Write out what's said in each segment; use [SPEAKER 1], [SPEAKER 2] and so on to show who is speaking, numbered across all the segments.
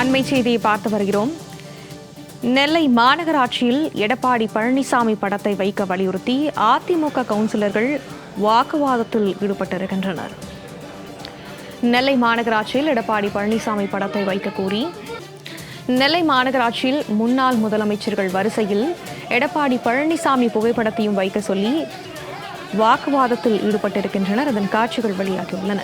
[SPEAKER 1] அண்மை செய்தியை பார்த்து வருகிறோம். நெல்லை மாநகராட்சியில் எடப்பாடி பழனிசாமி படத்தை வைக்க வலியுறுத்தி அதிமுக கவுன்சிலர்கள் வாக்குவாதத்தில் ஈடுபட்டிருக்கின்றனர். நெல்லை மாநகராட்சியில் எடப்பாடி பழனிசாமி படத்தை வைக்க கோரி நெல்லை மாநகராட்சியில் முன்னாள் முதலமைச்சர்கள் வரிசையில் எடப்பாடி பழனிசாமி புகைப்படத்தையும் வைக்க சொல்லி வாக்குவாதத்தில் ஈடுபட்டிருக்கின்றனர். அதன் காட்சிகள் வெளியாகியுள்ளன.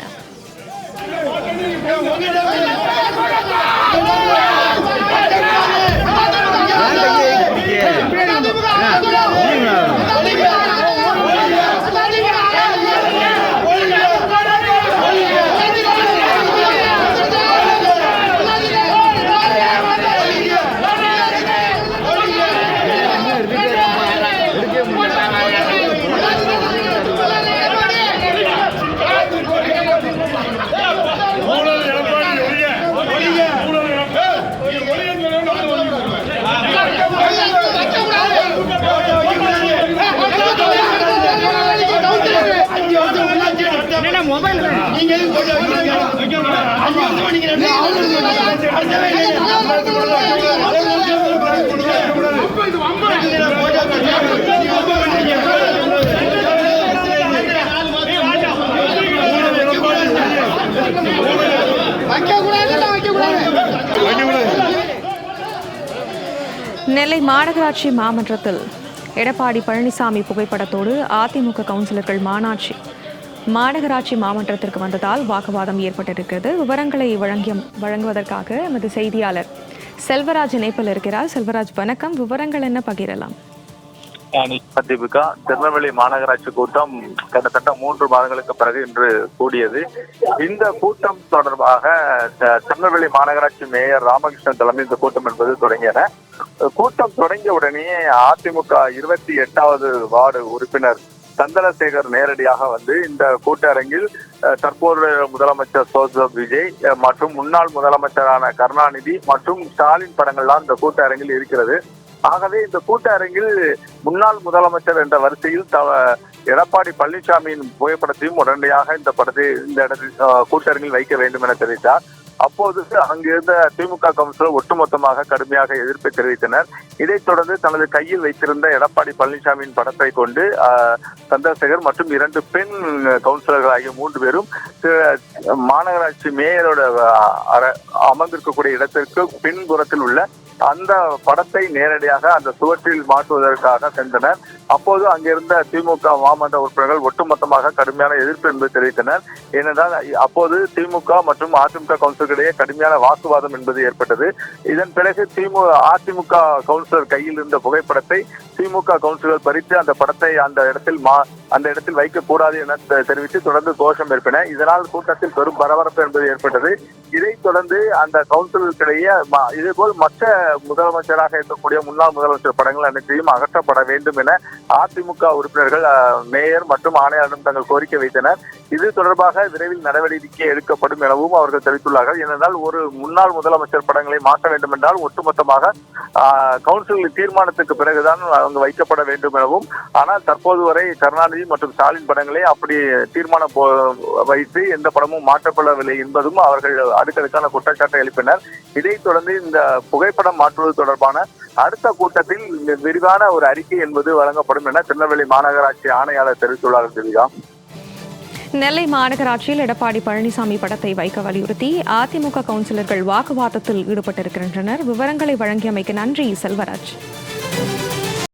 [SPEAKER 1] நெல்லை மாநகராட்சி மாமன்றத்தில் எடப்பாடி பழனிசாமி புகைப்படத்தோடு அதிமுக கவுன்சிலர்கள் மாநகராட்சி மாமன்றத்திற்கு வந்ததால் வாக்குவாதம் ஏற்பட்டிருக்கிறது. விவரங்களை வழங்குவதற்காக எமது செய்தியாளர் செல்வராஜ் இணைப்பில் இருக்கிறார். செல்வராஜ், வணக்கம். விவரங்கள் என்ன பகிரலாம்?
[SPEAKER 2] தீபிகா, திருநெல்வேலி மாநகராட்சி கூட்டம் கிட்டத்தட்ட 3 மாதங்களுக்கு பிறகு இன்று கூடியது. இந்த கூட்டம் தொடர்பாக திருநெல்வேலி மாநகராட்சி மேயர் ராமகிருஷ்ணன் தலைமையில் இந்த கூட்டம் என்பது தொடங்கியன. கூட்டம் தொடங்கிய உடனே அதிமுக 28வது வார்டு உறுப்பினர் சந்திரசேகர் நேரடியாக வந்து இந்த கூட்டரங்கில் தற்போது முதலமைச்சர் ஜோசப் விஜய் மற்றும் முன்னாள் முதலமைச்சரான கருணாநிதி மற்றும் ஸ்டாலின் படங்கள்லாம் இந்த கூட்டரங்கில் இருக்கிறது. ஆகவே இந்த கூட்டரங்கில் முன்னாள் முதலமைச்சர் என்ற வரிசையில் எடப்பாடி பழனிசாமியின் புகைப்படத்தையும் உடனடியாக இந்த இடத்தில் கூட்டரங்கில் வைக்க வேண்டும் என தெரிவித்தார். அப்போது அங்கிருந்த திமுக கவுன்சிலர் ஒட்டுமொத்தமாக கடுமையாக எதிர்ப்பை தெரிவித்தனர். இதைத் தொடர்ந்து தனது கையில் வைத்திருந்த எடப்பாடி பழனிசாமியின் படத்தை கொண்டு சந்திரசேகர் மற்றும் 2 பெண் கவுன்சிலர்கள் ஆகிய 3 பேரும் மாநகராட்சி மேயரோட அமர்ந்திருக்கக்கூடிய இடத்திற்கு பின்புறத்தில் உள்ள அந்த படத்தை நேரடியாக அந்த சுவற்றில் மாற்றுவதற்காக சென்றனர். அப்போது அங்கிருந்த திமுக மாமன்ற உறுப்பினர்கள் ஒட்டுமொத்தமாக கடுமையான எதிர்ப்பு என்பது தெரிவித்தனர். ஏனென்றால் அப்போது திமுக மற்றும் அதிமுக கவுன்சிலர்களிடையே கடுமையான வாக்குவாதம் என்பது ஏற்பட்டது. இதன் பிறகு அதிமுக கவுன்சிலர் கையில் இருந்த புகைப்படத்தை திமுக கவுன்சிலர் பறித்து அந்த படத்தை அந்த இடத்தில் வைக்கக்கூடாது என தெரிவித்து தொடர்ந்து கோஷம் எழுப்பின. இதனால் கூட்டத்தில் பெரும் பரபரப்பு என்பது ஏற்பட்டது. இதைத் தொடர்ந்து அந்த கவுன்சிலர்களுக்கிடையே இதேபோல் மற்ற முதலமைச்சராக இருக்கக்கூடிய முன்னாள் முதலமைச்சர் படங்கள் அனைத்தையும் அகற்றப்பட வேண்டும் என அதிமுக உறுப்பினர்கள் மேயர் மற்றும் ஆணையாளரிடம் தங்கள் கோரிக்கை வைத்தனர். இது தொடர்பாக விரைவில் நடவடிக்கை எடுக்கப்படும் எனவும் அவர்கள் தெரிவித்துள்ளார்கள். ஏனென்றால் ஒரு முன்னாள் முதலமைச்சர் படங்களை மாற்ற வேண்டும் என்றால் ஒட்டுமொத்தமாக கவுன்சில் தீர்மானத்துக்கு பிறகுதான் அங்கு வைக்கப்பட வேண்டும் எனவும், ஆனால் தற்போது வரை கருணாநிதி மற்றும் ஸ்டாலின் படங்களே அப்படி தீர்மானம் வைத்து எந்த படமும் மாற்றப்படவில்லை என்பதும் அவர்கள் அடுக்கடுக்கான குற்றச்சாட்டை எழுப்பினர். இதைத் தொடர்ந்து இந்த புகைப்படம் மாற்றுவது தொடர்பான அடுத்த கூட்டத்தில் விரிவான ஒரு அறிக்கை என்பது வழங்கப்படும் என திருநெல்வேலி மாநகராட்சி ஆணையாளர் தெரிவித்துள்ளார். திவ்யா,
[SPEAKER 1] நெல்லை மாநகராட்சியில் எடப்பாடி பழனிசாமி படத்தை வைக்க வலியுறுத்தி அதிமுக கவுன்சிலர்கள் வாக்குவாதத்தில் ஈடுபட்டிருக்கின்றனர். விவரங்களை வழங்கியமைக்கு நன்றி செல்வராஜ்.